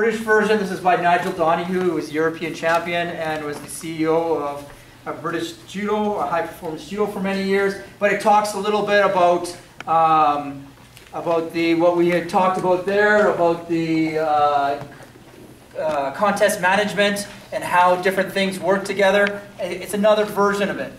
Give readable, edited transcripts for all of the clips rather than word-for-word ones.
British version. This is by Nigel Donoghue, who was European champion and was the CEO of British Judo, high performance judo for many years. But it talks a little bit about what we had talked about there, about the contest management and how different things work together. It's another version of it.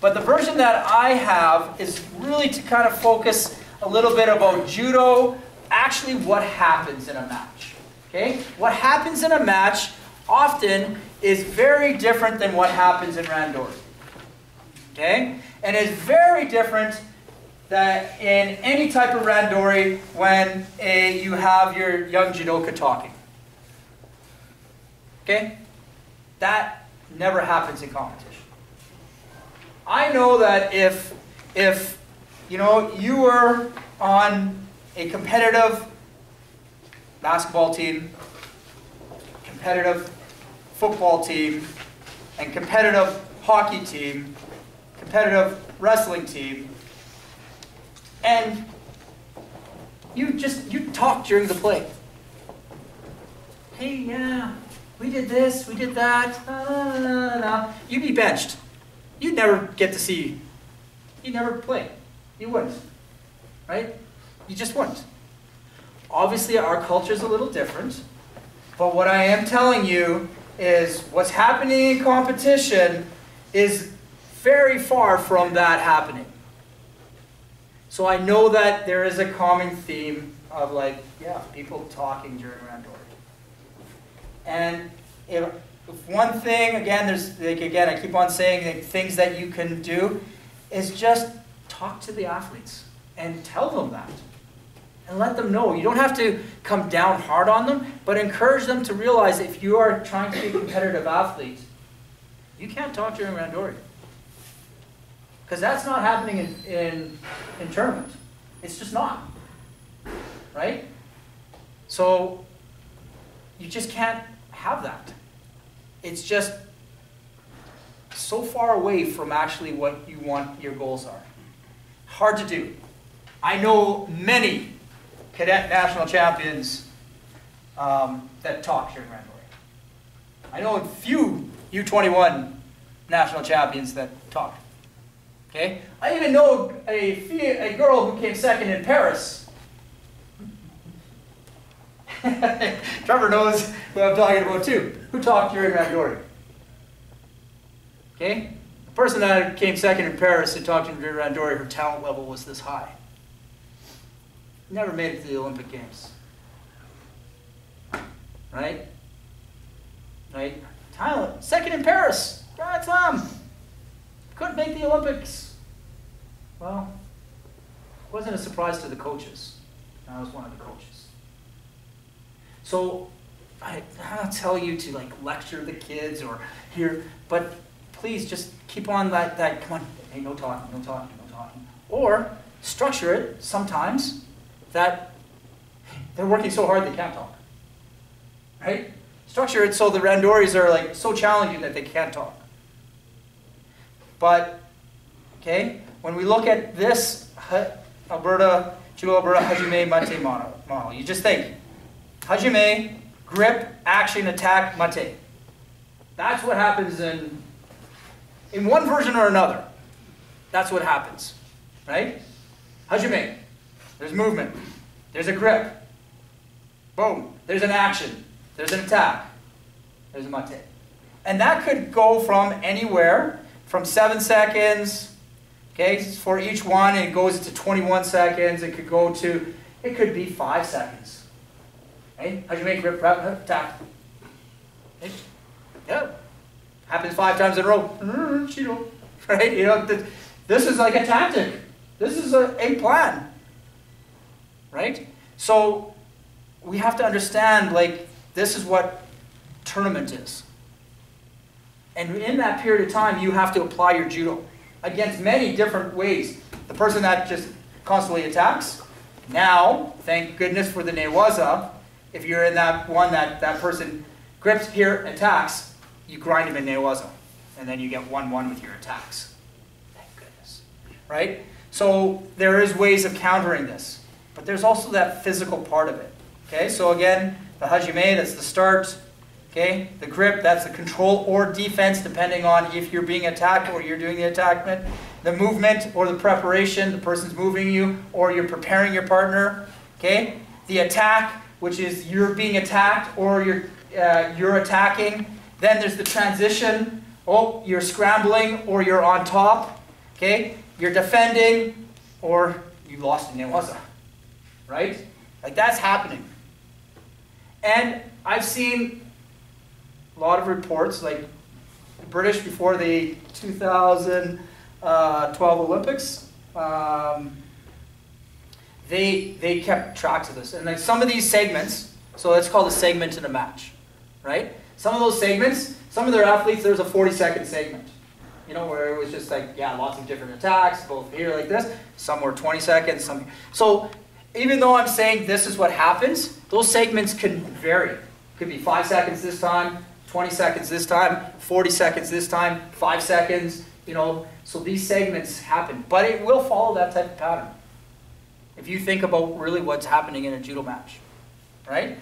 But the version that I have is really to kind of focus a little bit about judo, actually what happens in a match. Okay? What happens in a match often is very different than what happens in randori. Okay? And it's very different that in any type of randori when you have your young judoka talking. Okay? That never happens in competition. I know that if you were on a competitive basketball team, competitive football team, and competitive hockey team, competitive wrestling team, and you talk during the play. Hey, yeah, we did this, we did that, You'd be benched. You'd never get to see, you'd never play. You wouldn't, right? You just wouldn't. Obviously, our culture is a little different, but what I am telling you is what's happening in competition is very far from that happening. So I know that there is a common theme of people talking during randori. And if one thing, again, I keep on saying things that you can do is just talk to the athletes and tell them that. And let them know. You don't have to come down hard on them, but encourage them to realize if you are trying to be a competitive athlete, you can't talk during randori. Because that's not happening in tournament. It's just not. Right? So you just can't have that. It's just so far away from actually what you want your goals are. Hard to do. I know many cadet national champions that talk during randori. I know a few U21 national champions that talk. Okay? I even know a girl who came second in Paris. Trevor knows who I'm talking about too. Who talked during randori? Okay? The person that came second in Paris and talked during randori, her talent level was this high. Never made it to the Olympic Games. Right? Right? Talent. Second in Paris. Grand Slam. Couldn't make the Olympics. Well, it wasn't a surprise to the coaches. I was one of the coaches. So, I don't tell you to lecture the kids or hear, but please just keep on that come on, hey, no talking, no talking, no talking. Or structure it sometimes that they're working so hard they can't talk. Right? Structure it so the randoris are so challenging that they can't talk. But, okay, when we look at this Alberta, Judo Alberta Hajime Mate model, you just think, Hajime, grip, action, attack, mate. That's what happens in one version or another. That's what happens, right? Hajime, there's movement, there's a grip, boom, there's an action, there's an attack, there's a mate. And that could go from anywhere, from 7 seconds, okay, for each one, and it goes to 21 seconds, it could be 5 seconds. Okay? Hajime, grip, attack. Okay? Yeah. Happens 5 times in a row. Shido. Right? This is like a tactic. This is a plan. Right? So we have to understand this is what tournament is. And in that period of time you have to apply your judo against many different ways. The person that just constantly attacks, now, thank goodness for the newaza, if you're in that one that person grips here, attacks, you grind him in newaza. And then you get 1-1 with your attacks. Thank goodness. Right? So there is ways of countering this. But there's also that physical part of it. Okay? So again, The hajime, that's the start. Okay, the grip, that's the control or defense, depending on if you're being attacked or you're doing the attackment. The movement or the preparation, the person's moving you or you're preparing your partner. Okay, the attack, which is you're being attacked or you're attacking. Then there's the transition. Oh, you're scrambling or you're on top. Okay, you're defending or you lost in newaza. Right? Like that's happening. And I've seen a lot of reports, like the British before the 2012 Olympics, they kept tracks of this. And like some of these segments, so let's call the segment in a match, right? Some of those segments, some of their athletes, there's a 40-second segment, you know, where it was just like, yeah, lots of different attacks, both here like this. Some were 20 seconds. So even though I'm saying this is what happens, those segments can vary. It could be 5 seconds this time, 20 seconds this time, 40 seconds this time, 5 seconds, you know. So these segments happen, but it will follow that type of pattern. If you think about really what's happening in a judo match, right?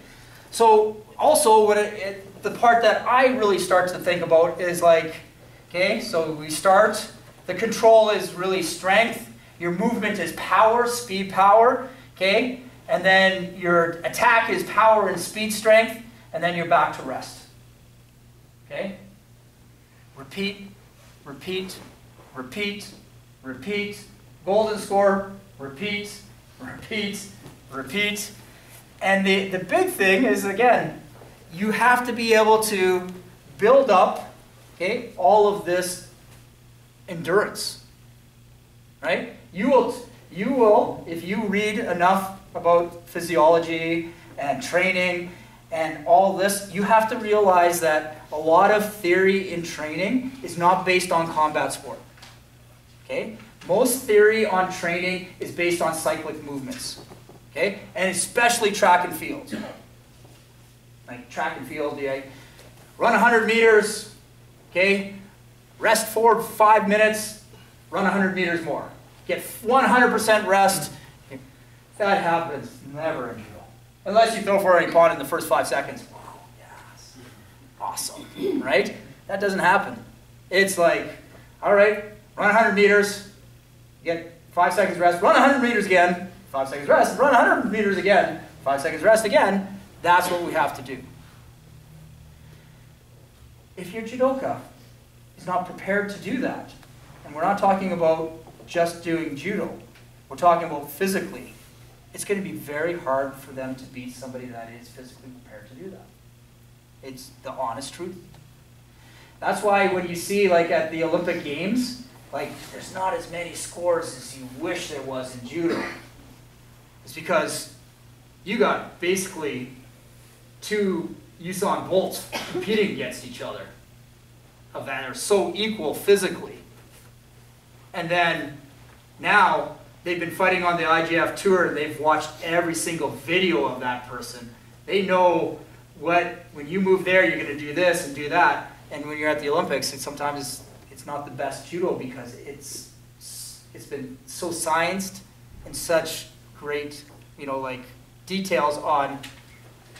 So also the part that I really start to think about is like, okay, so we start, the control is really strength, your movement is power, speed, power, okay? And then your attack is power and speed, strength, and then you're back to rest. Okay? Repeat, repeat, repeat, repeat, golden score, repeat, repeat, repeat. And the big thing is, again, you have to be able to build up, okay, all of this endurance, right? You will, if you read enough about physiology and training and all this, you have to realize that a lot of theory in training is not based on combat sport. Okay? Most theory on training is based on cyclic movements. Okay? And especially track and field. Like track and field, you run 100 meters, okay? Rest for 5 minutes, run 100 meters more. Get 100% rest. That happens never in judo. Unless you throw for any pond in the first 5 seconds. Oh, yes. Awesome. Right? That doesn't happen. It's like, all right, run 100 meters, get 5 seconds rest, run 100 meters again, 5 seconds rest, run 100 meters again, 5 seconds rest again. That's what we have to do. If your judoka is not prepared to do that, and we're not talking about just doing judo, we're talking about physically, it's going to be very hard for them to beat somebody that is physically prepared to do that. It's the honest truth. That's why when you see, like at the Olympic Games, like there's not as many scores as you wish there was in judo. It's because you got basically two Usain Bolts competing against each other that are so equal physically. And then now they've been fighting on the IGF tour and they've watched every single video of that person. They know when you move there, you're going to do this and do that. And when you're at the Olympics, sometimes it's not the best judo because it's been so scienced and such great, you know, like details on.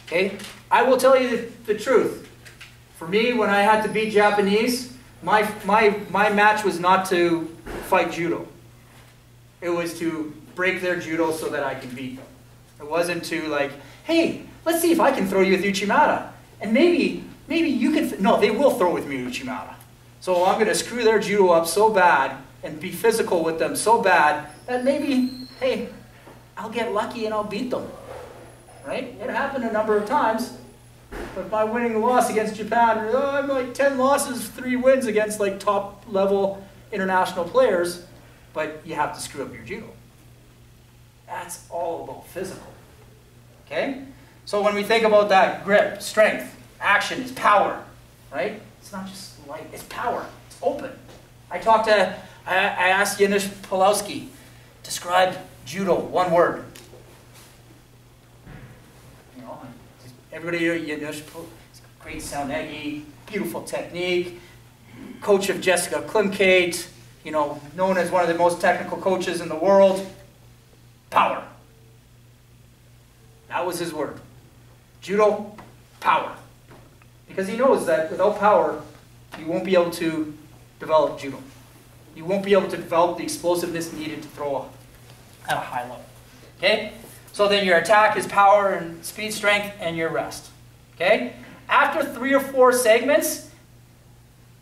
Okay, I will tell you the truth. For me, when I had to beat Japanese, my match was not to fight judo. It was to break their judo so that I can beat them. It wasn't to like, hey, let's see if I can throw you with Uchimata. And maybe you can, no, they will throw with me Uchimata. So I'm going to screw their judo up so bad and be physical with them so bad that maybe, hey, I'll get lucky and I'll beat them. Right? It happened a number of times. But by winning the loss against Japan, I'm like 10 losses, 3 wins against like top level international players. But you have to screw up your judo. That's all about physical. Okay? So when we think about that, grip, strength, action is power. Right? It's not just light, it's power. It's open. I asked Janusz Pulowski, describe judo, one word. You know, everybody here, Janusz, great soundegi, beautiful technique, coach of Jessica Klimkate, you know, known as one of the most technical coaches in the world. Power. That was his word. Judo, power. Because he knows that without power, you won't be able to develop judo. You won't be able to develop the explosiveness needed to throw at a high level. Okay? So then your attack is power and speed, strength, and your rest. Okay? After 3 or 4 segments,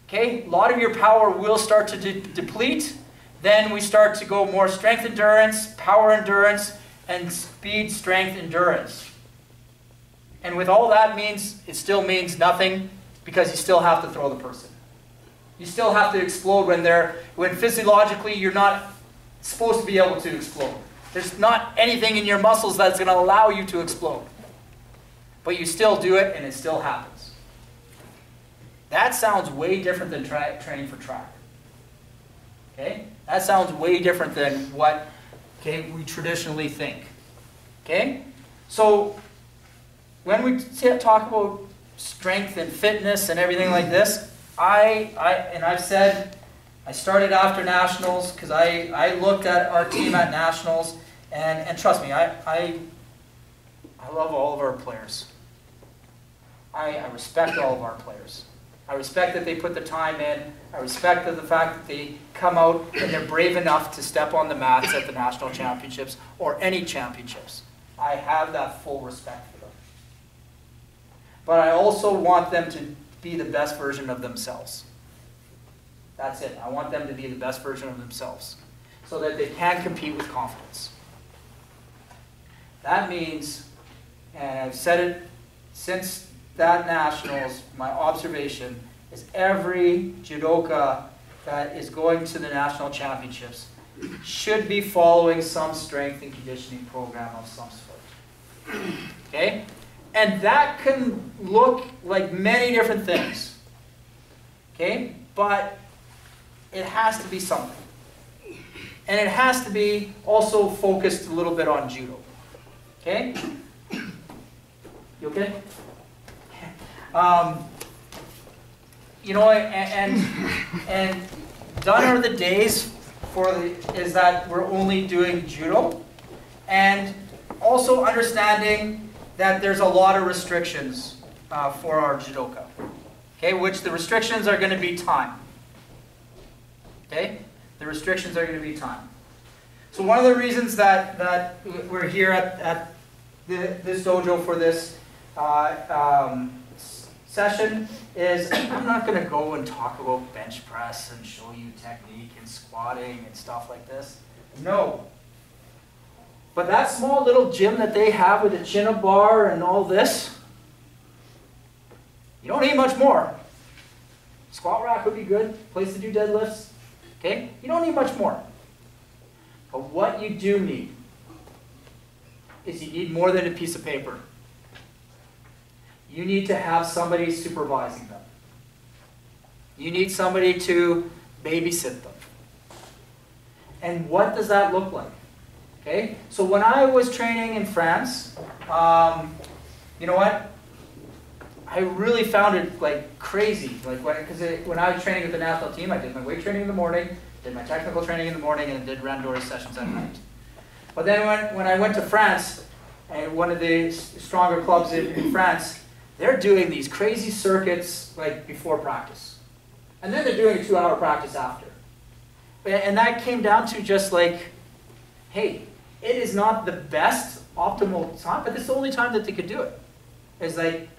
okay, a lot of your power will start to deplete. Then we start to go more strength endurance, power endurance, and speed, strength, endurance. And with all that means, it still means nothing because you still have to throw the person. You still have to explode when physiologically you're not supposed to be able to explode. There's not anything in your muscles that's going to allow you to explode. But you still do it and it still happens. That sounds way different than training for track. Okay? That sounds way different than what we traditionally think. Okay? So when we talk about strength and fitness and everything like this, I've said I started after nationals because I looked at our team at nationals, and trust me, I love all of our players. I respect all of our players. I respect that they put the time in. I respect the fact that they come out and they're brave enough to step on the mats at the national championships or any championships. I have that full respect for them. But I also want them to be the best version of themselves. That's it. I want them to be the best version of themselves so that they can compete with confidence. That means, and I've said it since that nationals, my observation is every judoka that is going to the national championships should be following some strength and conditioning program of some sort. Okay? And that can look like many different things. Okay? But it has to be something. And it has to be also focused a little bit on judo. Okay? You okay? You know, and done are the days is that we're only doing judo, and also understanding that there's a lot of restrictions for our judoka. Okay, which the restrictions are going to be time. Okay, the restrictions are going to be time. So one of the reasons that we're here at this dojo for this session is I'm not going to go and talk about bench press and show you technique and squatting and stuff like this. No. But that small little gym that they have with a chin-up bar and all this, you don't need much more. Squat rack would be good, place to do deadlifts. Okay? You don't need much more. But what you do need is you need more than a piece of paper. You need to have somebody supervising them. You need somebody to babysit them. And what does that look like? Okay? So when I was training in France, you know what? I really found it like crazy. Like when I was training with the national team, I did my weight training in the morning, did my technical training in the morning, and did randori sessions at night. But then when I went to France, and one of the stronger clubs in France, they're doing these crazy circuits like before practice. And then they're doing a 2-hour practice after. And that came down to just like, hey, it is not the best optimal time, but it's the only time that they could do it. It's like,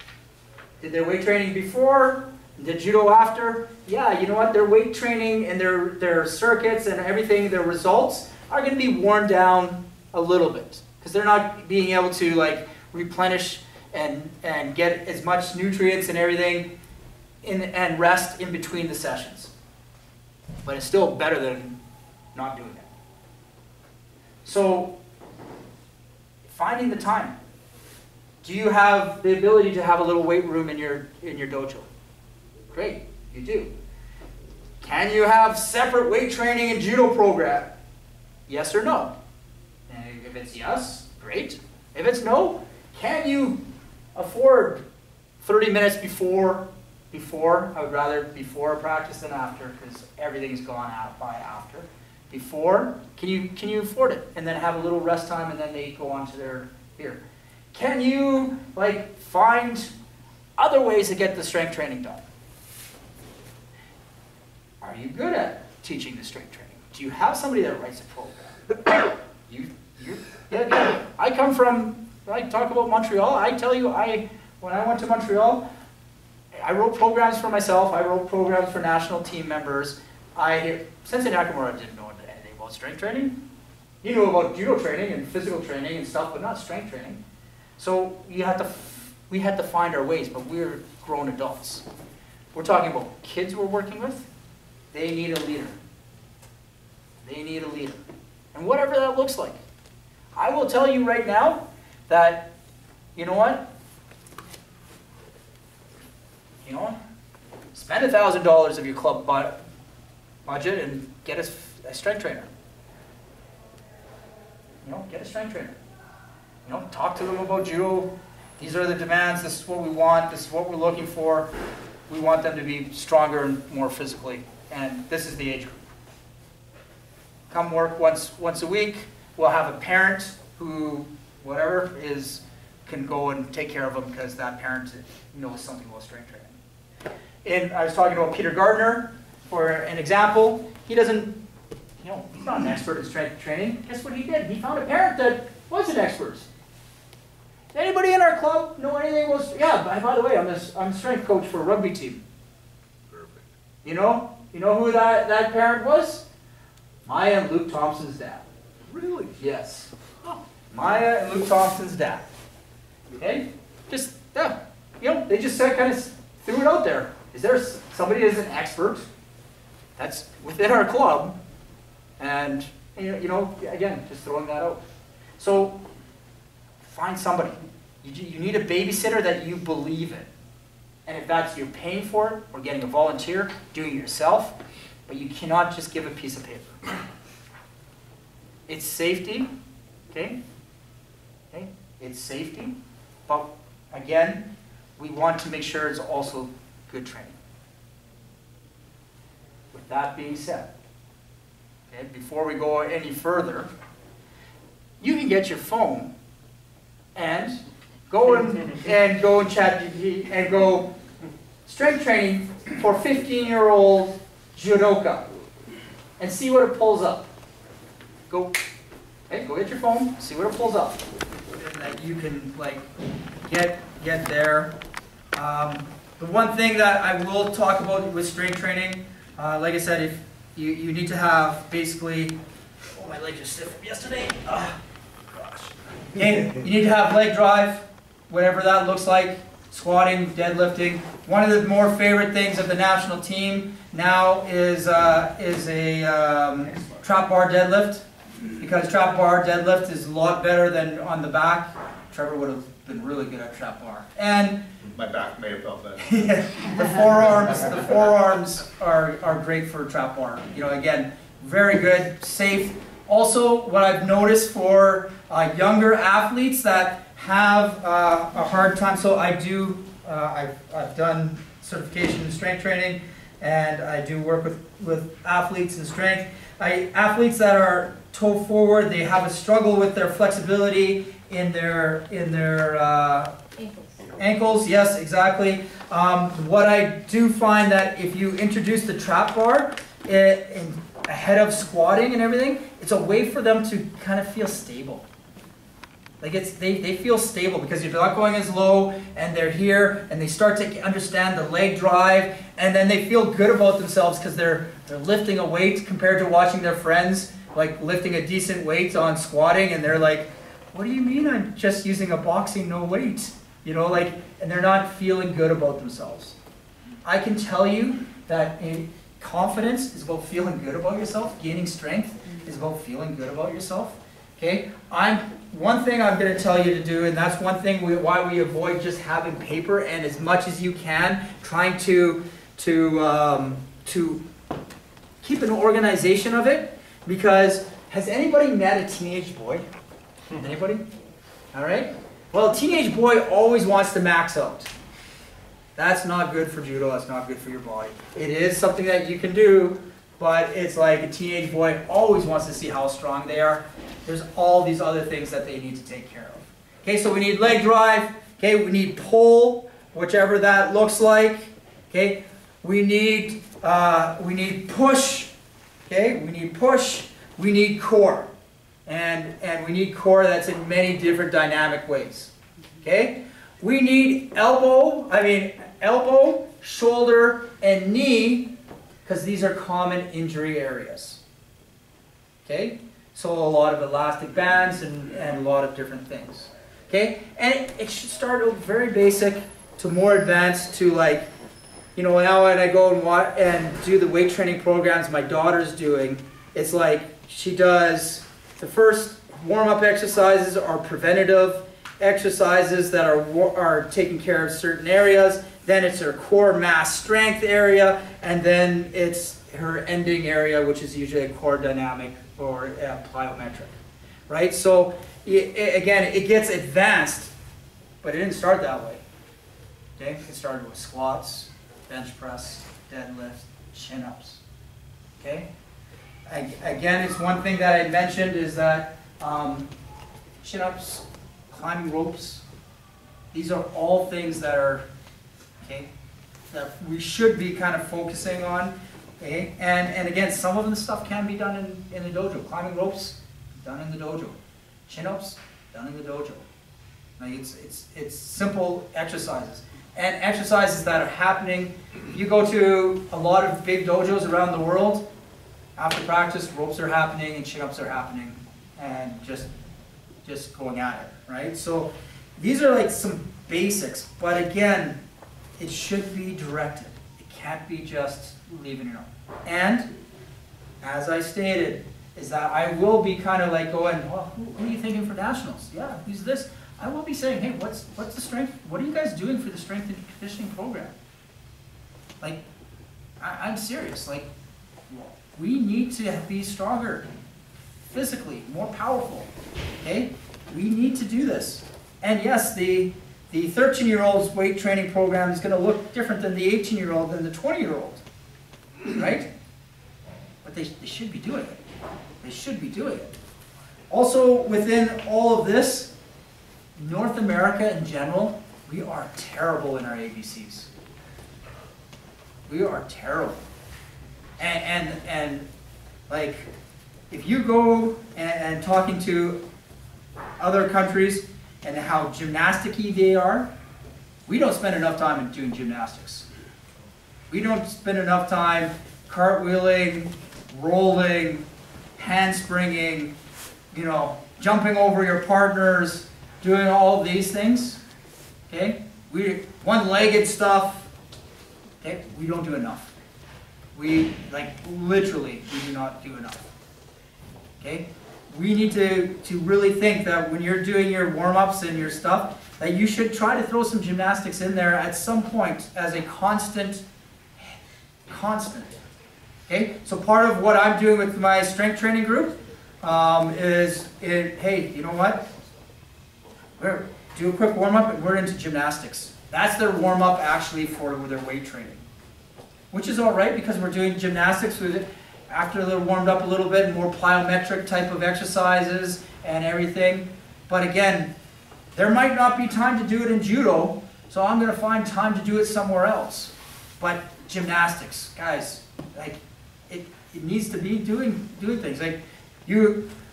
did their weight training before? Did judo after? Yeah, you know what? Their weight training and their circuits and everything, their results are going to be worn down a little bit. Because they're not being able to like replenish and get as much nutrients and everything and rest in between the sessions. But it's still better than not doing it. So, finding the time. Do you have the ability to have a little weight room in your dojo? Great, you do. Can you have separate weight training and judo program? Yes or no? And if it's yes, great. If it's no, can you afford 30 minutes before? I would rather before practice than after because everything's gone out by after. Before, can you afford it? And then have a little rest time and then they go on to their here. Can you like find other ways to get the strength training done? Are you good at teaching the strength training? Do you have somebody that writes a program? Yeah. I come from, I talk about Montreal. I tell you, when I went to Montreal, I wrote programs for myself. I wrote programs for national team members. Sensei Nakamura didn't know anything about strength training. He knew about judo training and physical training and stuff, but not strength training. So we had to find our ways, but we're grown adults. We're talking about kids we're working with. They need a leader. They need a leader. And whatever that looks like. I will tell you right now that, you know what? Spend $1,000 of your club budget and get a strength trainer. Get a strength trainer. Talk to them about judo. These are the demands. This is what we want. This is what we're looking for. We want them to be stronger and more physically. And this is the age group. Come work once a week. We'll have a parent who, can go and take care of them because that parent knows something about strength training. And I was talking about Peter Gardner for an example. He doesn't, he's not an expert in strength training. Guess what he did? He found a parent that was an expert. Does anybody in our club know anything about? Yeah. By the way, I'm a strength coach for a rugby team. Perfect. You know who that parent was? Maya and Luke Thompson's dad. Really? Yes. Maya and Luke Thompson's dad. Okay? Just, they just kind of threw it out there. Is there somebody that's an expert that's within our club? And, again, just throwing that out. So, find somebody. You need a babysitter that you believe in. And if that's you're paying for it or getting a volunteer, doing it yourself, but you cannot just give a piece of paper. It's safety, okay? It's safety, but again, we want to make sure it's also good training. With that being said, okay, before we go any further, you can get your phone and go and go and chat GPT and go strength training for 15-year-old judoka and see what it pulls up. Go get your phone, see what it pulls up, and that you can get there. The one thing that I will talk about with strength training, like I said, if you need to have basically, my leg just stiff from yesterday. Oh, gosh. Okay, you need to have leg drive, whatever that looks like. Squatting, deadlifting. One of the more favorite things of the national team now is a trap bar deadlift, because trap bar deadlift is a lot better than on the back. Trevor would have been really good at trap bar. And my back may have felt better. Yeah, the forearms are great for trap bar. Again, very good, safe. Also, what I've noticed for younger athletes that have a hard time, so I've done certification in strength training, and I do work with athletes in strength. Athletes that are toe forward, they have a struggle with their flexibility in their ankles. Yes, exactly. What I do find that if you introduce the trap bar ahead of squatting and everything, it's a way for them to kind of feel stable. Like they feel stable because you're not going as low, and they're here, and they start to understand the leg drive, and then they feel good about themselves because they're lifting a weight compared to watching their friends like lifting a decent weight on squatting, and they're like, "What do you mean I'm just using a boxing no weight?" And they're not feeling good about themselves. I can tell you that confidence is about feeling good about yourself. Gaining strength is about feeling good about yourself. Okay, one thing I'm going to tell you to do, and that's one thing why we avoid just having paper, and as much as you can, trying to keep an organization of it. Because has anybody met a teenage boy? Anybody? All right. Well, a teenage boy always wants to max out. That's not good for judo. That's not good for your body. It is something that you can do, but it's like a teenage boy always wants to see how strong they are. There's all these other things that they need to take care of. Okay, so we need leg drive. Okay, we need pull, whichever that looks like. Okay, we need push. Okay, we need push. We need core, and we need core that's in many different dynamic ways. Okay, we need elbow, shoulder, and knee, because these are common injury areas. Okay, so a lot of elastic bands and a lot of different things. Okay, and it should start very basic to more advanced to like, you know, now when I go and do the weight training programs my daughter's doing, it's like she does the first warm-up exercises are preventative exercises that are taking care of certain areas. Then it's her core mass strength area, and then it's her ending area, which is usually a core dynamic or plyometric, right? So again, it gets advanced, but it didn't start that way. Okay, it started with squats, bench press, deadlift, chin-ups. Okay, again, it's one thing that I mentioned is that chin-ups, climbing ropes, these are all things that are, okay, that we should be kind of focusing on. Okay, and again, some of the stuff can be done in the dojo. Climbing ropes, done in the dojo. Chin-ups, done in the dojo. Like it's simple exercises. And exercises that are happening. If you go to a lot of big dojos around the world, after practice, ropes are happening and chin-ups are happening, and just going at it, right? So these are like some basics, but again, it should be directed. It can't be just leaving it on. And as I stated, is that I will be kind of like going, well, who are you thinking for nationals? Yeah, who's this? I will be saying, hey, what's the strength? What are you guys doing for the strength and conditioning program? Like, I'm serious. Like, we need to be stronger, physically, more powerful. Okay, we need to do this. And yes, the 13-year-old's weight training program is going to look different than the 18-year-old than the 20-year-old, right? But they should be doing it. They should be doing it. Also, within all of this, North America in general, we are terrible in our ABCs. We are terrible. And like, if you go and talking to other countries and how gymnastic-y they are, we don't spend enough time doing gymnastics. We don't spend enough time cartwheeling, rolling, handspringing, you know, jumping over your partners, doing all these things. Okay? One-legged stuff. Okay? We don't do enough. We, like, literally, we do not do enough. Okay? We need to really think that when you're doing your warm-ups and your stuff, that you should try to throw some gymnastics in there at some point as a constant. Okay? So part of what I'm doing with my strength training group hey, you know what? Do a quick warm-up and we're into gymnastics. That's their warm-up actually for their weight training. Which is all right because we're doing gymnastics with it after they're warmed up a little bit, more plyometric type of exercises and everything. But again, there might not be time to do it in judo, so I'm going to find time to do it somewhere else. But gymnastics, guys, like it needs to be doing things. Like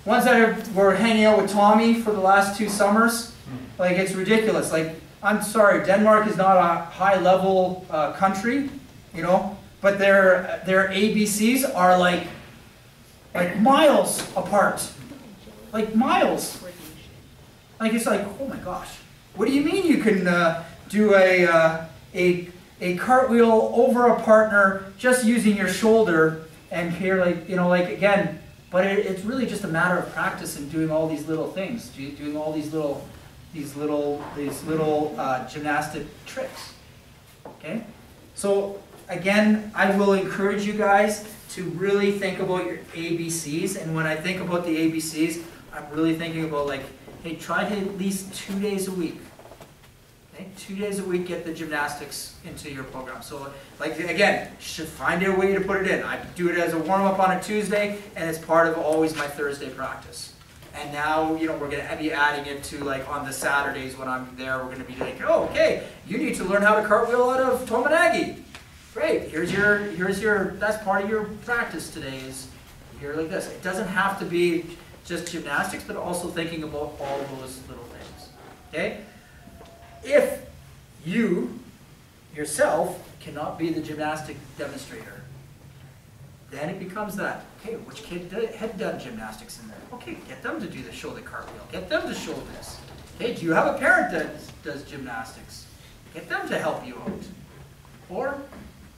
ones that were hanging out with Tommy for the last 2 summers, like it's ridiculous. Like, I'm sorry, Denmark is not a high-level country, you know, but their ABCs are like miles apart, like miles. Like it's like, oh my gosh, what do you mean you can do a cartwheel over a partner just using your shoulder and here, like, you know, like again. But it's really just a matter of practice and doing all these little things, doing all these little gymnastic tricks. Okay, so again, I will encourage you guys to really think about your ABCs. And when I think about the ABCs, I'm really thinking about like, hey, try to at least 2 days a week. Okay, 2 days a week, get the gymnastics into your program. So, like, again, should find a way to put it in. I do it as a warm-up on a Tuesday, and it's part of always my Thursday practice. And now, you know, we're going to be adding it to, like, on the Saturdays when I'm there, we're going to be like, oh, okay, you need to learn how to cartwheel out of Tomanagi. Great, here's your, that's part of your practice today is here like this. It doesn't have to be just gymnastics, but also thinking about all those little things, okay? If you, yourself, cannot be the gymnastic demonstrator, then it becomes that, okay, which kid had done gymnastics in there? Okay, get them to do the show the cartwheel. Get them to show this. Okay, do you have a parent that does gymnastics? Get them to help you out. Or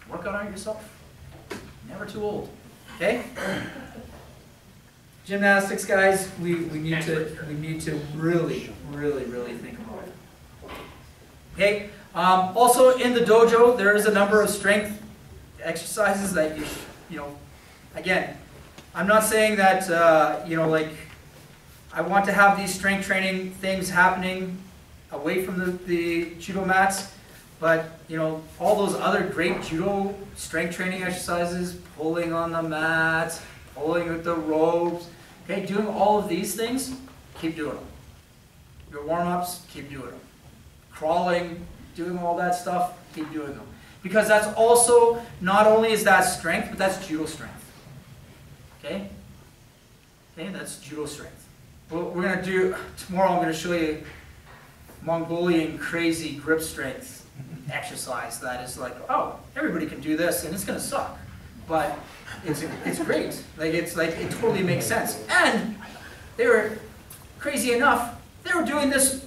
work on it yourself. Never too old. Okay? Gymnastics, guys, we need to really, really, really think about it. Okay? Also in the dojo, there is a number of strength exercises that you know, again, I'm not saying that, you know, like, I want to have these strength training things happening away from the judo mats, but, you know, all those other great judo strength training exercises, pulling on the mats, pulling with the ropes, okay, doing all of these things, keep doing them. Your warm-ups, keep doing them. Crawling, doing all that stuff, keep doing them. Because that's also, not only is that strength, but that's judo strength. Okay? Okay, that's judo strength. What we're going to do, tomorrow I'm going to show you Mongolian crazy grip strength exercise that is like, oh, everybody can do this and it's going to suck. But it's great. Like, it totally makes sense. And they were, crazy enough, they were doing this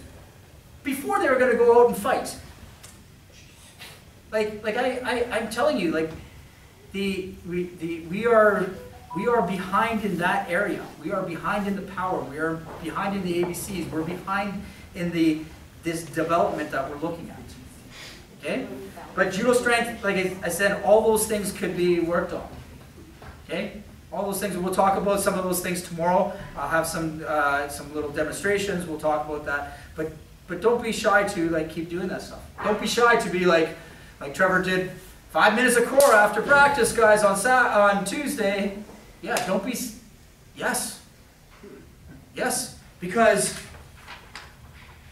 before they were going to go out and fight. I'm telling you, like, we are behind in that area. We are behind in the power. We are behind in the ABCs. We're behind in this development that we're looking at. Okay? But judo strength, like I said, all those things could be worked on. Okay? All those things. We'll talk about some of those things tomorrow. I'll have some little demonstrations. We'll talk about that. But don't be shy to, like, keep doing that stuff. Don't be shy to be like Trevor did, 5 minutes of core after practice, guys, on Tuesday. Yeah, don't be, yes. Yes, because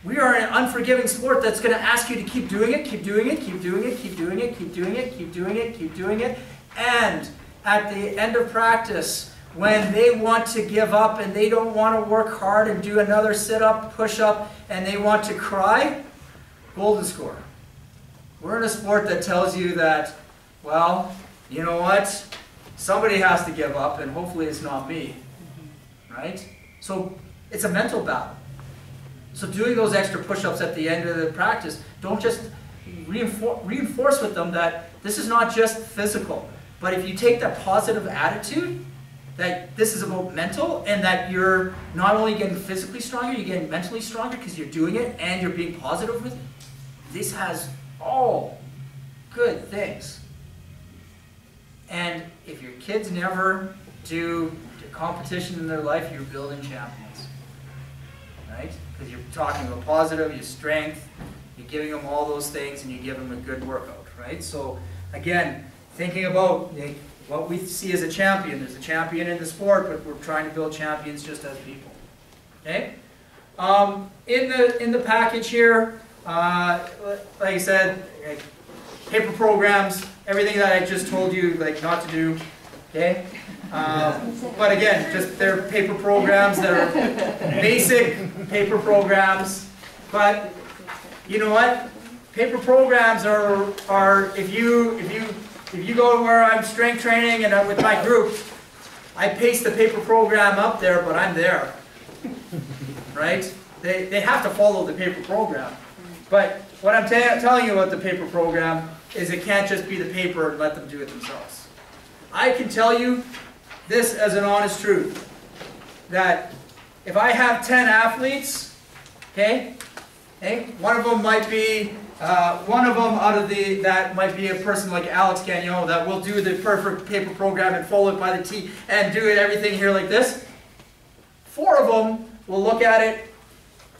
we are an unforgiving sport that's going to ask you to keep doing it, keep doing it, keep doing it, keep doing it, keep doing it, keep doing it, keep doing it. And at the end of practice, when they want to give up and they don't want to work hard and do another sit-up, push-up, and they want to cry, golden score. We're in a sport that tells you that, well, you know what? Somebody has to give up, and hopefully it's not me, right? So it's a mental battle. So doing those extra push-ups at the end of the practice, don't just reinforce with them that this is not just physical, but if you take that positive attitude, that this is about mental, and that you're not only getting physically stronger, you're getting mentally stronger because you're doing it and you're being positive with it. This has all good things. And if your kids never do a competition in their life, you're building champions. Right? Because you're talking about positive, your strength, you're giving them all those things, and you give them a good workout. Right? So, again, thinking about what we see as a champion. There's a champion in the sport, but we're trying to build champions just as people. Okay? In the package here, like I said, paper programs, everything that I just told you, like, not to do, okay? But again, just they're paper programs that are basic paper programs. But you know what? Paper programs are if you go to where I'm strength training and I'm with my group, I paste the paper program up there, but I'm there, right? They have to follow the paper program. But what I'm telling you about the paper program is it can't just be the paper and let them do it themselves. I can tell you this as an honest truth, that if I have 10 athletes, okay, one of them might be, that might be a person like Alex Gagnon that will do the perfect paper program and follow it by the T and do it everything here like this. 4 of them will look at it,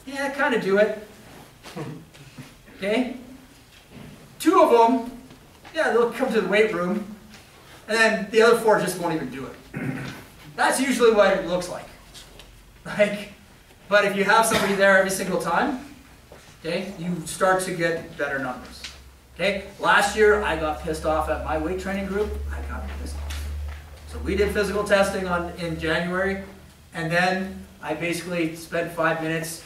yeah, kind of do it. Okay? 2 of them, yeah, they'll come to the weight room, and then the other 4 just won't even do it. That's usually what it looks like. Like, but if you have somebody there every single time, okay, you start to get better numbers. Okay, last year I got pissed off at my weight training group. I got pissed off. So we did physical testing in January, and then I basically spent 5 minutes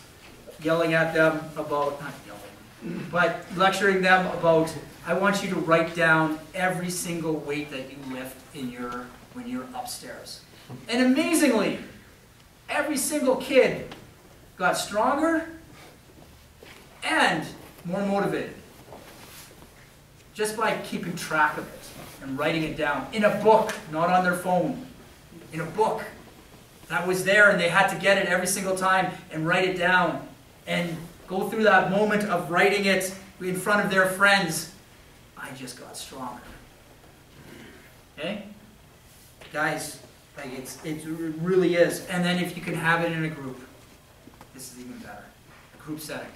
yelling at them about, not yelling, but lecturing them about, I want you to write down every single weight that you lift when you're upstairs. And amazingly, every single kid got stronger and more motivated just by keeping track of it and writing it down in a book, not on their phone, in a book that was there, and they had to get it every single time and write it down and go through that moment of writing it in front of their friends. I just got stronger. Okay? Guys, like it really is. And then if you can have it in a group, this is even better. A group setting.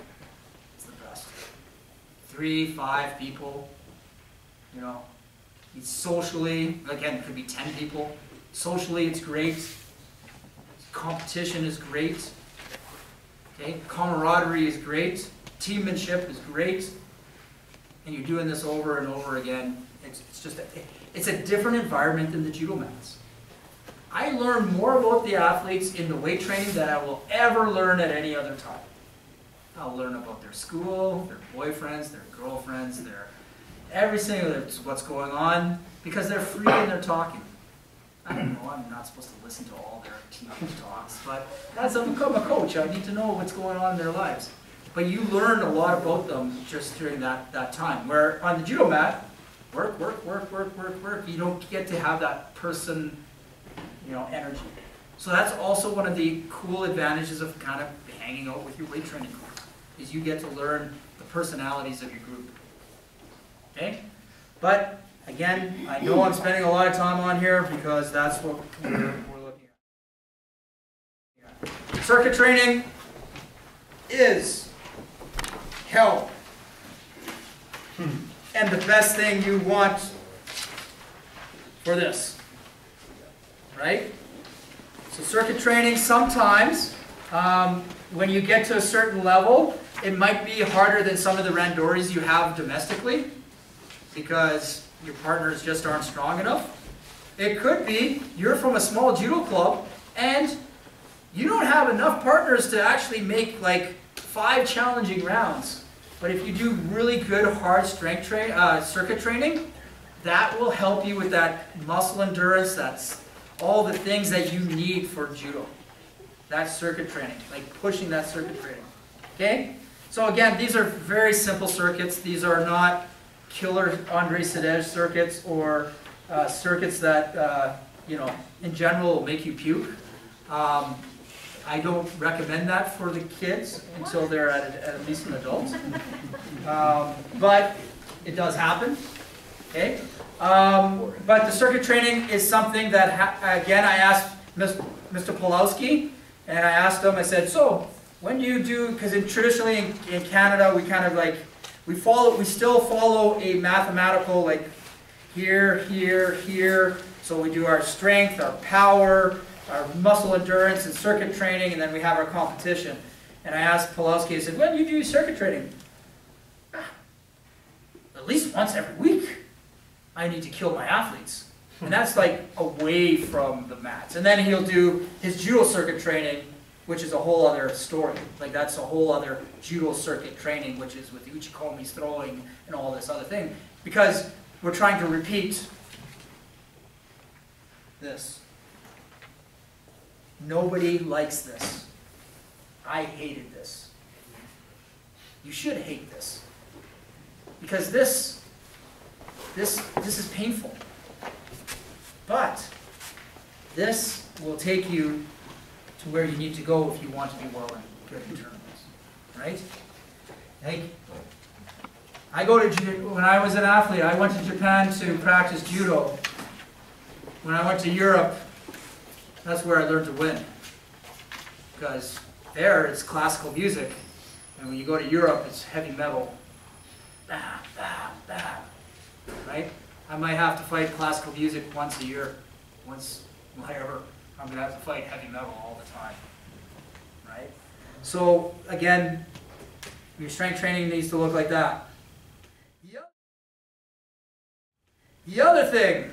It's the best. 3, 5 people. You know, it's socially, again, it could be 10 people. Socially, it's great. Competition is great. Okay? Camaraderie is great. Teammanship is great. And you're doing this over and over again. It's a different environment than the judo mats. I learn more about the athletes in the weight training than I will ever learn at any other time. I'll learn about their school, their boyfriends, their girlfriends, their every single what's going on, because they're free and they're talking. I don't know, I'm not supposed to listen to all their team talks, but as I'm a coach, I need to know what's going on in their lives. But you learn a lot about them just during that time. Where on the judo mat, work, work, work, work, work, work. You don't get to have that person, you know, energy. So that's also one of the cool advantages of kind of hanging out with your weight training group, is you get to learn the personalities of your group. Okay? But again, I know I'm spending a lot of time on here because that's what we're looking at. Circuit training is hell. And the best thing you want for this. Right? So circuit training, sometimes, when you get to a certain level, it might be harder than some of the randoris you have domestically because your partners just aren't strong enough. It could be you're from a small judo club and you don't have enough partners to actually make like 5 challenging rounds. But if you do really good hard strength circuit training, that will help you with that muscle endurance. That's all the things that you need for judo. That's circuit training, like pushing that circuit training. Okay? So again, these are very simple circuits. These are not killer Andre Sadej circuits or circuits that, you know, in general will make you puke. I don't recommend that for the kids until they're at least an adult. But it does happen. Okay? But the circuit training is something that, again, I asked Mr. Pulowski, and I asked him, I said, so when do you do, because traditionally in Canada, we kind of like, we still follow a mathematical, like here, here, here. So we do our strength, our power, our muscle endurance and circuit training, and then we have our competition. And I asked Pulowski, I said, when do you do circuit training? At least once every week. I need to kill my athletes. And that's like away from the mats. And then he'll do his judo circuit training, which is a whole other story. Like that's a whole other judo circuit training, which is with the uchikomis throwing and all this other thing. Because we're trying to repeat this. Nobody likes this. I hated this. You should hate this. Because this is painful. But this will take you to where you need to go if you want to be well and good in tournaments. Right? Like, when I was an athlete, I went to Japan to practice judo. When I went to Europe, that's where I learned to win. Because there it's classical music. And when you go to Europe, it's heavy metal. Bam, bam, bam. Right? I might have to fight classical music once a year. Once, whatever. I'm going to have to fight heavy metal all the time. right? So again, your strength training needs to look like that. The other thing,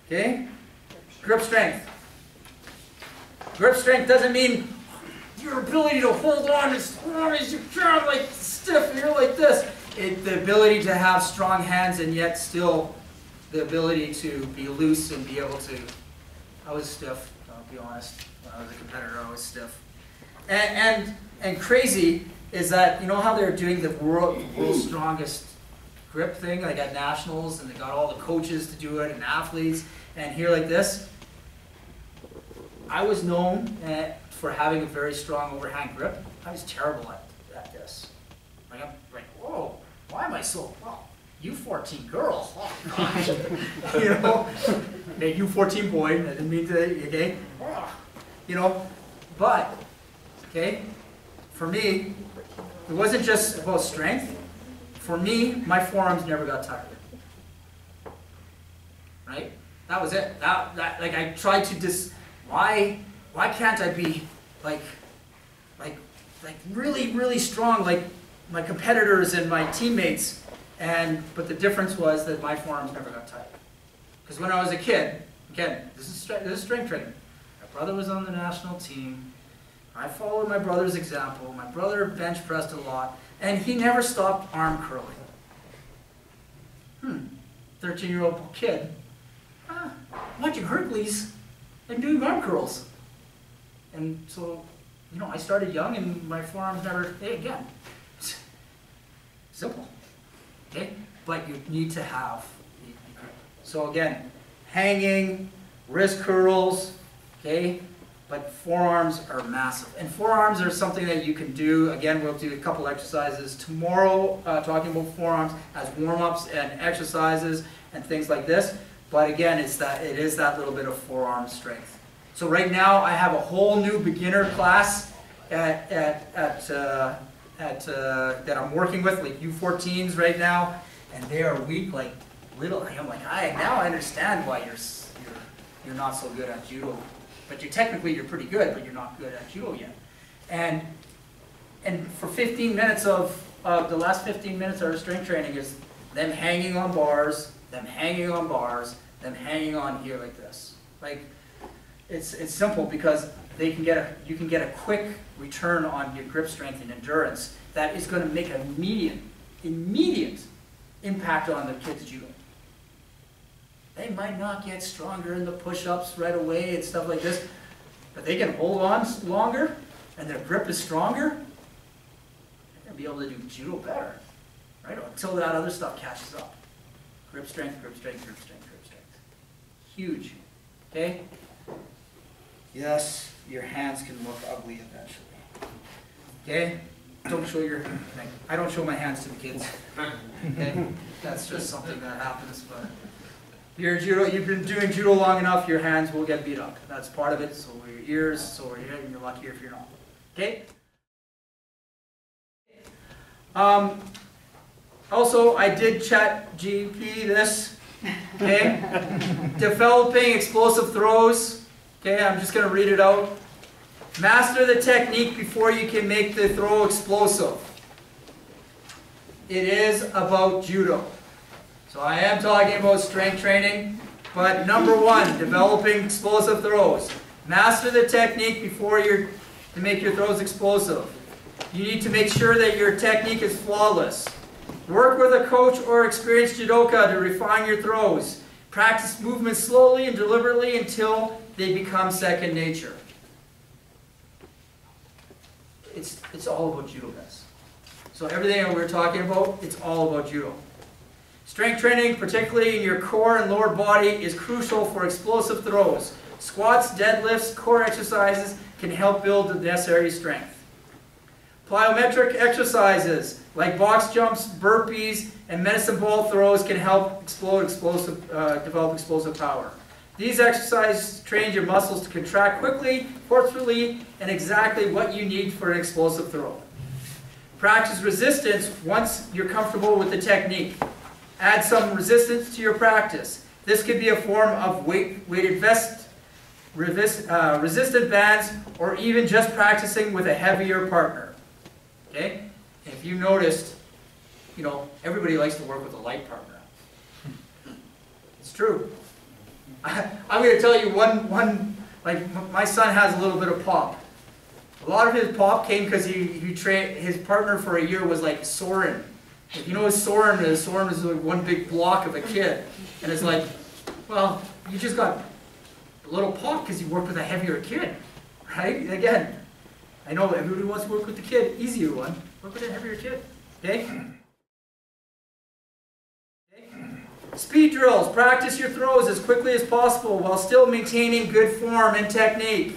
okay, grip strength. Grip strength doesn't mean your ability to hold on as long as you can, like stiff, and you're like this. The ability to have strong hands and yet still the ability to be loose and be able to. I was stiff, I'll be honest. When I was a competitor, I was stiff. And crazy is that, you know how they're doing the world's strongest grip thing, like at nationals, and they got all the coaches to do it and athletes, and here like this. I was known for having a very strong overhand grip. I was terrible at this. Like, I'm like, whoa, why am I so, well, U14 girl, oh gosh. You know, a U14 boy, I didn't mean to, okay, you know, but, okay, for me, it wasn't just about strength. For me, my forearms never got tired. Right? That was it. Like I tried to why can't I be like really, really strong like my competitors and my teammates? But the difference was that my forearms never got tired. Because when I was a kid, again, this is strength training. My brother was on the national team. I followed my brother's example. My brother bench pressed a lot, and he never stopped arm curling. 13-year-old kid watching Hercules and doing arm curls. And so, you know, I started young, and my forearms never. Hey, again, simple. Okay, but you need to have. So again, hanging, wrist curls. Okay. But forearms are massive. And forearms are something that you can do. Again, we'll do a couple exercises tomorrow talking about forearms as warm-ups and exercises and things like this. But again, it is that little bit of forearm strength. So right now, I have a whole new beginner class that I'm working with, like U14s right now, and they are weak like little. I'm like, now I understand why you're not so good at judo. But you're pretty good, but you're not good at judo yet. And for 15 minutes of the last 15 minutes of our strength training is them hanging on bars, them hanging on bars, them hanging on here like this. Like it's simple because you can get a quick return on your grip strength and endurance that is going to make an immediate impact on the kids' judo. They might not get stronger in the push-ups right away and stuff like this, but they can hold on longer and their grip is stronger. They're going to be able to do judo better, right? Until that other stuff catches up. Grip strength, grip strength, grip strength, grip strength. Huge, okay? Yes, your hands can look ugly eventually, okay? Don't show your, I don't show my hands to the kids, okay? That's just something that happens, but you've been doing judo long enough, your hands will get beat up. That's part of it, so will your ears, so will your head, and you're lucky if you're not. Okay? Also, I did chat GP this, okay? Developing explosive throws. Okay, I'm just going to read it out. Master the technique before you can make the throw explosive. It is about judo. So I am talking about strength training, but number one, developing explosive throws. Master the technique before to make your throws explosive. You need to make sure that your technique is flawless. Work with a coach or experienced judoka to refine your throws. Practice movements slowly and deliberately until they become second nature. It's all about judo, guys. So everything that we're talking about, it's all about judo. Strength training, particularly in your core and lower body, is crucial for explosive throws. Squats, deadlifts, core exercises can help build the necessary strength. Plyometric exercises like box jumps, burpees, and medicine ball throws can help develop explosive power. These exercises train your muscles to contract quickly, forcefully, and exactly what you need for an explosive throw. Practice resistance once you're comfortable with the technique. Add some resistance to your practice. This could be a form of weighted vest resistant bands, or even just practicing with a heavier partner. Okay? If you noticed, you know, everybody likes to work with a light partner. It's true. I'm going to tell you like my son has a little bit of pop. A lot of his pop came because he trained, his partner for a year was like Soren. If you know what Soren is like one big block of a kid. And it's like, well, you just got a little pop because you worked with a heavier kid, right? Again, I know everybody wants to work with the kid, easier one. Work with a heavier kid, okay? Speed drills. Practice your throws as quickly as possible while still maintaining good form and technique.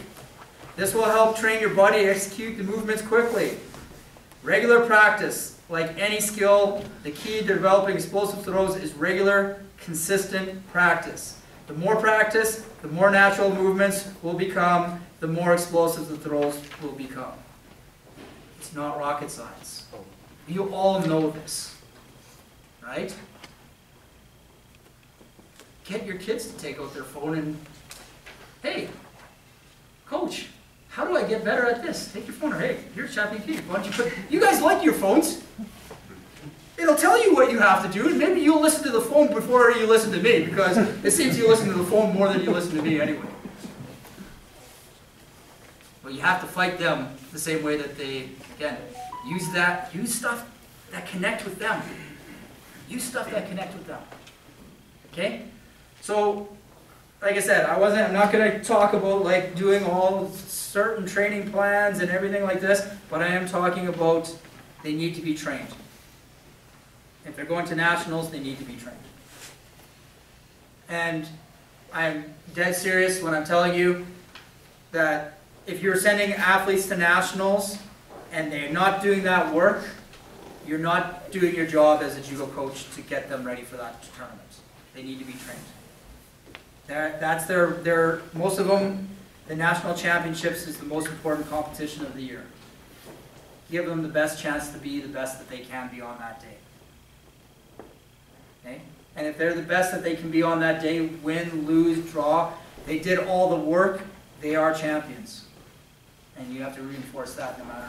This will help train your body to execute the movements quickly. Regular practice. Like any skill, the key to developing explosive throws is regular, consistent practice. The more practice, the more natural movements will become, the more explosive the throws will become. It's not rocket science. You all know this, right? Get your kids to take out their phone and, hey, coach, how do I get better at this? Take your phone, or hey, here's ChatGPT. Why don't you put, you guys like your phones. It'll tell you what you have to do, and maybe you'll listen to the phone before you listen to me, because it seems you listen to the phone more than you listen to me anyway. But you have to fight them the same way that they, again, use stuff that connect with them. Use stuff that connect with them. Okay? So, like I said, I'm not going to talk about like doing all certain training plans and everything like this, but I am talking about they need to be trained. If they're going to nationals, they need to be trained. And I'm dead serious when I'm telling you that if you're sending athletes to nationals and they're not doing that work, you're not doing your job as a judo coach to get them ready for that tournament. They need to be trained. That's most of them, the national championships is the most important competition of the year. Give them the best chance to be the best that they can be on that day. Okay? And if they're the best that they can be on that day, win, lose, draw, they did all the work, they are champions. And you have to reinforce that no matter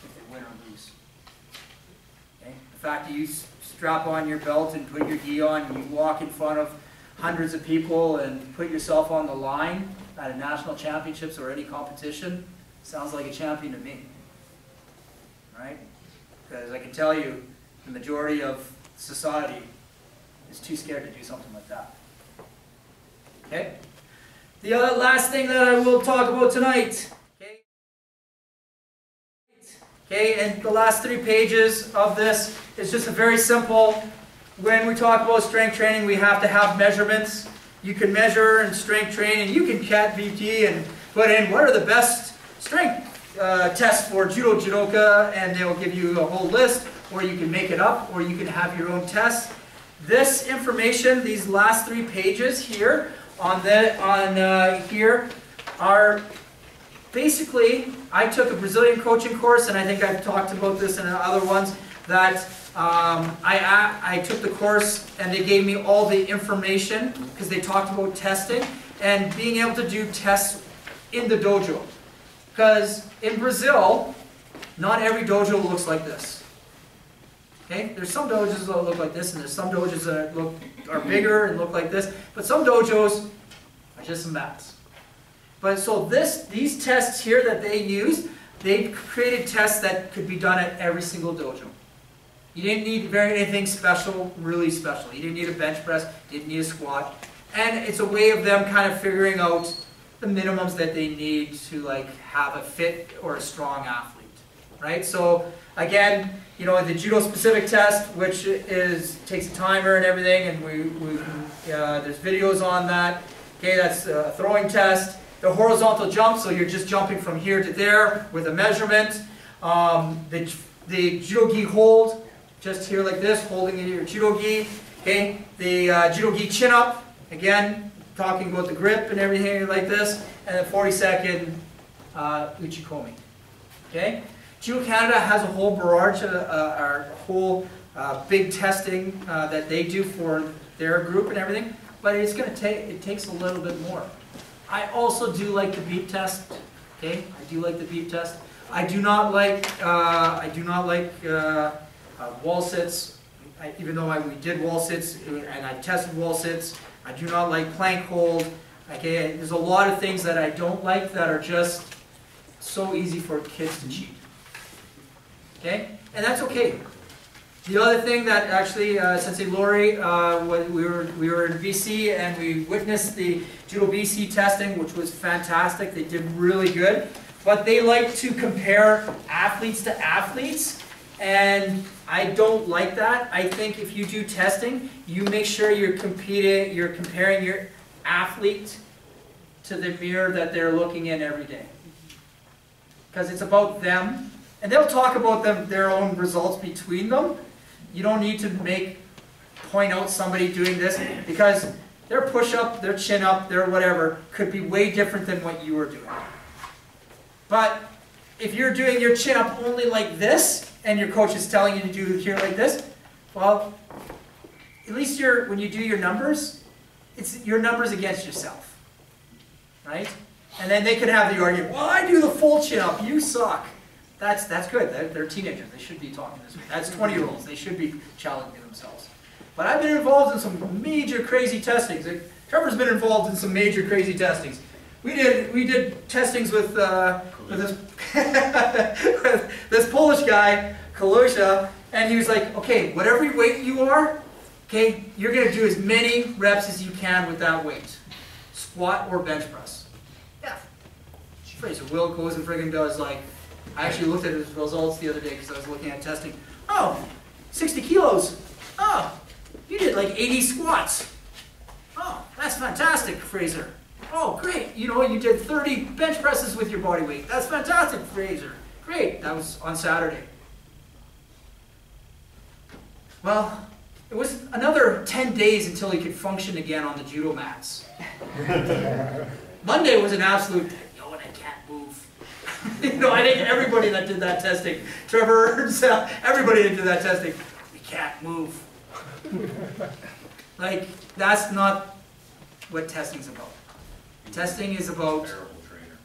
if they win or lose. Okay? The fact that you strap on your belt and put your gi on and you walk in front of hundreds of people and put yourself on the line at a national championships or any competition, sounds like a champion to me. Right? Because I can tell you, the majority of society is too scared to do something like that. Okay? The other last thing that I will talk about tonight. Okay, and the last 3 pages of this is just a very simple. When we talk about strength training, we have to have measurements. You can measure and strength train, and you can cat VT and put in what are the best strength tests for judo judoka, and they'll give you a whole list, or you can make it up, or you can have your own tests. This information, these last 3 pages here here are basically, I took a Brazilian coaching course, and I think I've talked about this in other ones, that I took the course and they gave me all the information because they talked about testing and being able to do tests in the dojo. Because in Brazil, not every dojo looks like this. Okay? There's some dojos that look like this, and there's some dojos that are bigger and look like this, but some dojos are just some mats. But so these tests here that they use, they created tests that could be done at every single dojo. You didn't need anything special, really special. You didn't need a bench press, you didn't need a squat. And it's a way of them kind of figuring out the minimums that they need to like have a fit or a strong athlete, right? So again, you know, the judo specific test, which takes a timer and everything, and there's videos on that. Okay, that's a throwing test. The horizontal jump, so you're just jumping from here to there with a measurement. The judo gi hold, just here like this, holding your judo gi. Okay, the judo gi chin up, again, talking about the grip and everything like this, and the 40-second uchikomi. Okay, Judo Canada has a whole barrage, a whole big testing that they do for their group and everything, but it takes a little bit more. I also do like the beep test. Okay, I do like the beep test. I do not like wall sits. Even though we did wall sits and I tested wall sits, I do not like plank hold. Okay, there's a lot of things that I don't like that are just so easy for kids to cheat. Okay, and that's okay. The other thing that actually, Sensei Lori, we were in BC and we witnessed the Judo BC testing, which was fantastic. They did really good, but they like to compare athletes to athletes, and I don't like that. I think if you do testing, you make sure you're comparing your athlete to the mirror that they're looking in every day, because it's about them, and they'll talk about their own results between them. You don't need to point out somebody doing this, because their push-up, their chin-up, their whatever could be way different than what you were doing. But if you're doing your chin-up only like this, and your coach is telling you to do here like this, well, at least when you do your numbers, it's your numbers against yourself, right? And then they could have the argument, well, I do the full chin-up, you suck. That's good. They're teenagers. They should be talking this way. That's 20-year-olds. They should be challenging themselves. But I've been involved in some major crazy testings. Trevor's been involved in some major crazy testings. We did testings with this with this Polish guy, Kalusha, and he was like, okay, whatever weight you are, okay, you're going to do as many reps as you can with that weight, squat or bench press. Yeah. Fraser Will goes and friggin' does like. I actually looked at his results the other day because I was looking at testing. Oh, 60 kilos. Oh, you did like 80 squats. Oh, that's fantastic, Fraser. Oh, great. You know, you did 30 bench presses with your body weight. That's fantastic, Fraser. Great. That was on Saturday. Well, it was another 10 days until he could function again on the judo mats. Monday was an absolute, yo, and I can't move. You know, I think everybody that did that testing, Trevor himself, everybody that did that testing, we can't move. Like, that's not what testing's about. Testing is about... Terrible trainer.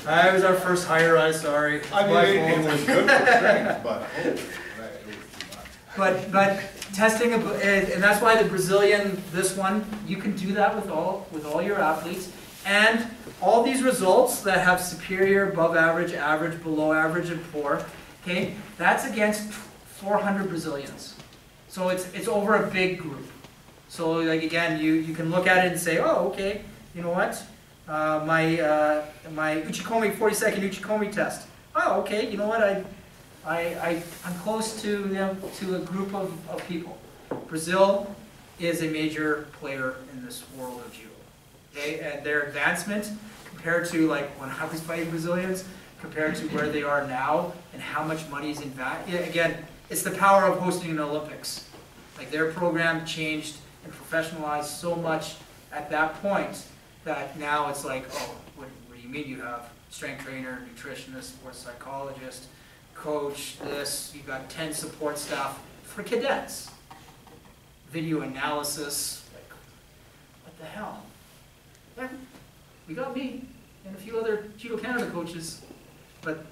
I was our first hire, I'm sorry. I mean, it was good for training, but it was too much. But testing, and that's why the Brazilian, this one, you can do that with all your athletes. And all these results that have superior, above average, average, below average, and poor, okay, that's against 400 Brazilians. So it's over a big group. So like again, you can look at it and say, oh, okay, you know what? My Uchikomi 40-second Uchikomi test. Oh, okay, you know what? I'm close to a group of people. Brazil is a major player in this world of judo. Okay, and their advancement compared to like when I was fighting Brazilians, compared to where they are now and how much money is invested. Again, it's the power of hosting an Olympics. Like their program changed and professionalized so much at that point that now it's like, oh, what do you mean you have strength trainer, nutritionist, sports psychologist, coach, this, you've got 10 support staff for cadets. Video analysis, like, what the hell? Yeah, we got me and a few other Judo Canada coaches, but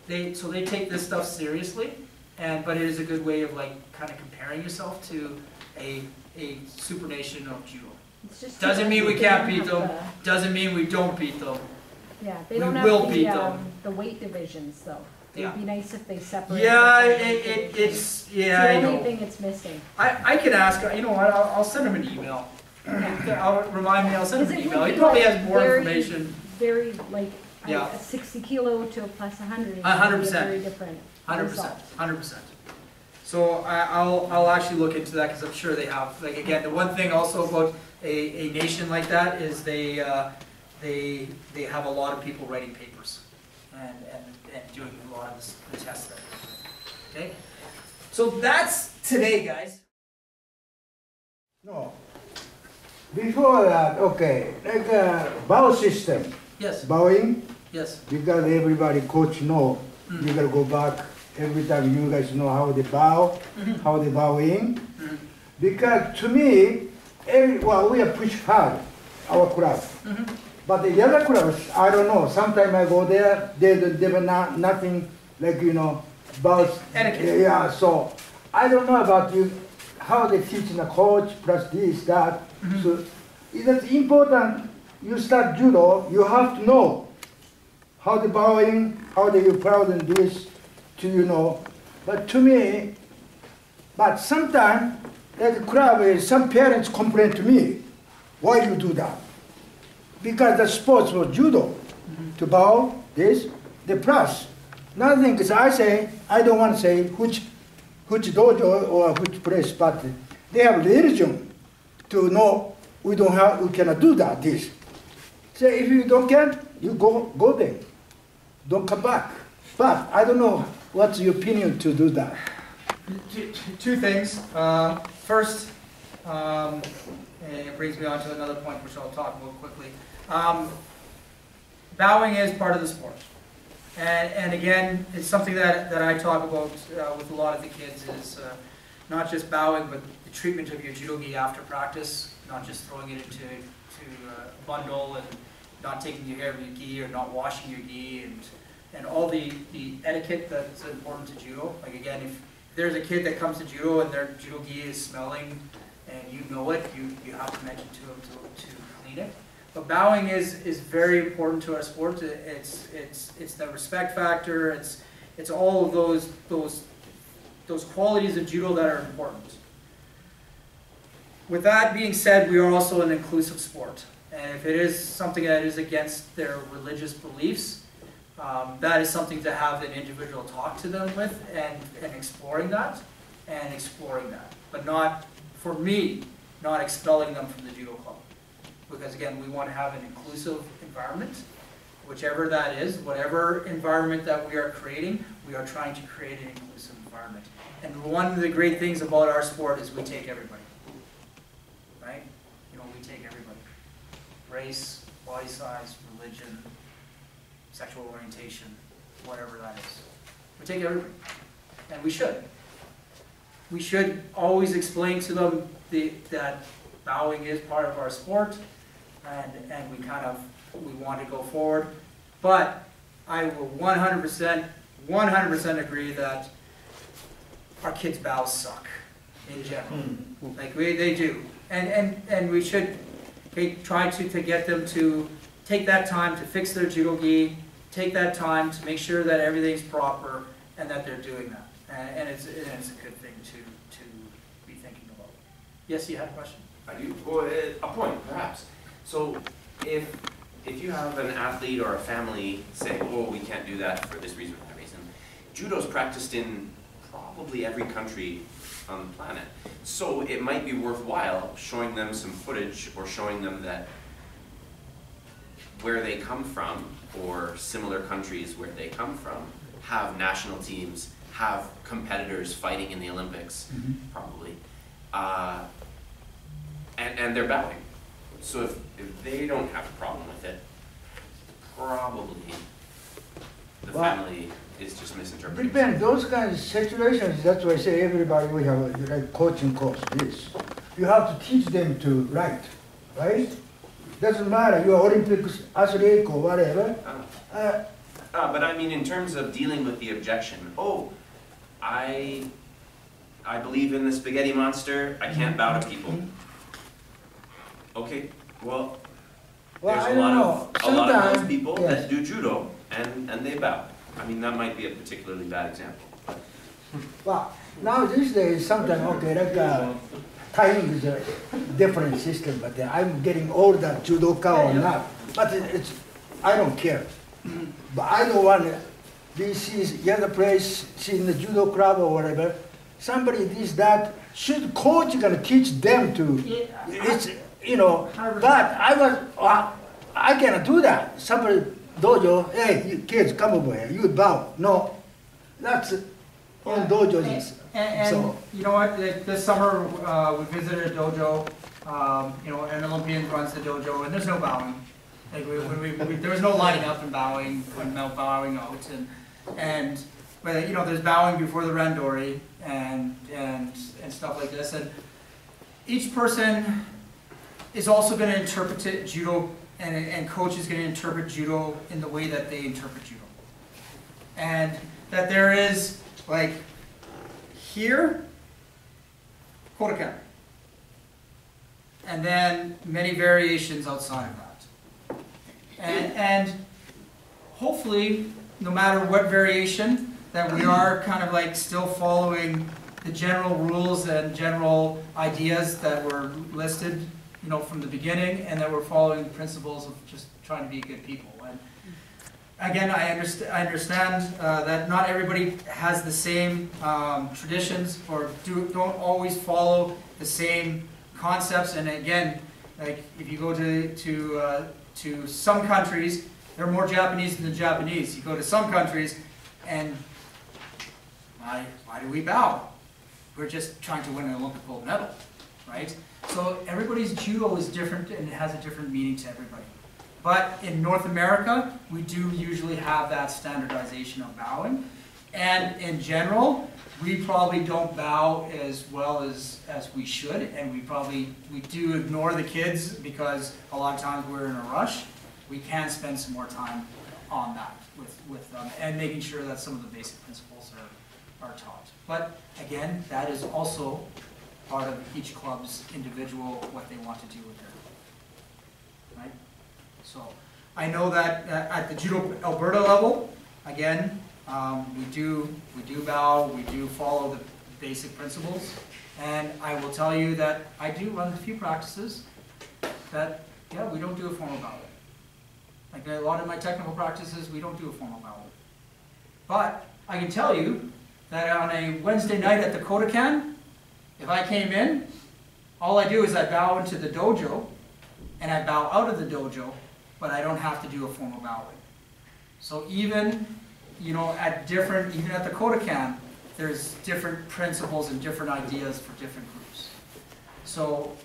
they take this stuff seriously, but it is a good way of like kind of comparing yourself to a super nation of judo. Doesn't mean we can't beat them. Doesn't mean we don't beat them. Yeah, they don't have the weight divisions though. It would be nice if they separated. Yeah, it's the only thing it's missing. I can ask. You know what? I'll send him an email. I'll remind me. I'll send him an email. He probably has more information. Very like a 60 kilo to a plus 100. 100%. Very different. 100%. 100%. So I'll actually look into that because I'm sure they have. Like again, the one thing also about a nation like that is they have a lot of people writing papers and doing a lot of the tests there. Okay, so that's today, guys. No. Before that, okay, like a bow system. Yes. Bowing. Yes. Because everybody coach know. You gotta go back every time you guys know how they bow, how they bow in. Because to me, well, we are push hard, our club. But the other clubs, I don't know. Sometimes I go there, they were not, nothing like, you know, about Etiquette. Yeah, so I don't know about you, how they teach in the coach plus this, that. So it's important. You start judo, you have to know how the bowing, how do you proud and this, to you know. But to me, but sometimes like club, some parents complain to me, why you do that? Because the sports was judo, to bow, this, the plus. Another thing is I say, I don't want to say which dojo or which place, but they have religion to know we cannot do that, this. So if you don't can, you go there. Don't come back. But I don't know what's your opinion to do that. Two things. First, and it brings me on to another point which I'll talk about quickly. Bowing is part of the sport. And again, it's something that I talk about with a lot of the kids is not just bowing, but the treatment of your judo gi after practice, not just throwing it into a bundle and not taking care of your gi or not washing your gi and all the etiquette that's important to judo. Like again, if there's a kid that comes to judo and their judo gi is smelling and you know it, you have to mention to them to clean it. But bowing is very important to our sport. It's the respect factor. It's all of those qualities of judo that are important. With that being said, we are also an inclusive sport. And if it is something that is against their religious beliefs, that is something to have an individual talk to them with and exploring that. But not, for me, not expelling them from the judo club. Because again, we want to have an inclusive environment, whichever that is, whatever environment that we are creating, we are trying to create an inclusive environment. And one of the great things about our sport is we take everybody, right? You know, we take everybody. Race, body size, religion, sexual orientation, whatever that is. We take everybody, and we should. We should always explain to them that bowing is part of our sport, and we want to go forward. But I will 100% agree that our kids' bows suck in general. Like they do, and we should try to get them to take that time to fix their judo gi, take that time to make sure that everything's proper and that they're doing that. And it's a good thing to be thinking about. Yes, you had a question? I do. Well, a point, perhaps. So, if you have an athlete or a family say, "Oh, we can't do that for this reason or that reason," judo's practiced in probably every country on the planet. So it might be worthwhile showing them some footage or showing them that where they come from or similar countries where they come from have national teams, have competitors fighting in the Olympics, probably. And they're bowing. So if they don't have a problem with it, probably the family is just misinterpreting. Depends, those kinds of situations, that's why I say everybody we have a like coaching course, this. You have to teach them to write, right? Doesn't matter, you're Olympic athlete or whatever. But I mean in terms of dealing with the objection, oh, I believe in the spaghetti monster, I can't bow to people. Okay, well there's a lot of those people that do judo and they bow. I mean, that might be a particularly bad example. Well, now these days, sometimes, okay, like timing is a different system, but I'm getting older, judoka or not. But I don't care. But I don't want to be seen the other place, see in the judo club or whatever. Somebody this, that, should coach gonna teach them to, it's, you know, but I cannot do that. Somebody dojo, hey, you kids, come over here, you bow. No, that's all dojos. And so, you know what, this summer we visited a dojo, you know, an Olympian runs the dojo, and there's no bowing. Like there was no lining up and bowing, and no bowing out, but you know, there's bowing before the randori and stuff like this, and each person is also going to interpret judo, and coach is going to interpret judo in the way that they interpret judo. And that there is, like, here, Kodokan. And then many variations outside of that. And hopefully, no matter what variation, that we are kind of like still following the general rules and general ideas that were listed, you know, from the beginning, and that we're following the principles of just trying to be good people. And again, I understand that not everybody has the same traditions or don't always follow the same concepts. And again, like if you go to some countries, they're more Japanese than the Japanese. You go to some countries, and why do we bow? We're just trying to win an Olympic gold medal, right? So everybody's judo is different and it has a different meaning to everybody. But in North America, we do usually have that standardization of bowing. And in general, we probably don't bow as well as we should, and we do ignore the kids because a lot of times we're in a rush. We can spend some more time on that with them and making sure that some of the basic principles are taught. But again, that is also part of each club's individual, what they want to do with their, right? So I know that at the Judo Alberta level, again, we do bow, we do follow the basic principles, and I will tell you that I do run a few practices that, yeah, we don't do a formal bow. Like a lot of my technical practices, we don't do a formal bow. But I can tell you that on a Wednesday night at the Kodokan, if I came in, all I do is I bow into the dojo, and I bow out of the dojo, but I don't have to do a formal bowing. So even, you know, even at the Kodokan, there's different principles and different ideas for different groups. So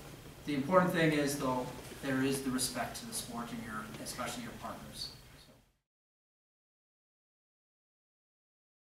the important thing is, though, there is the respect to the sport and especially your partners.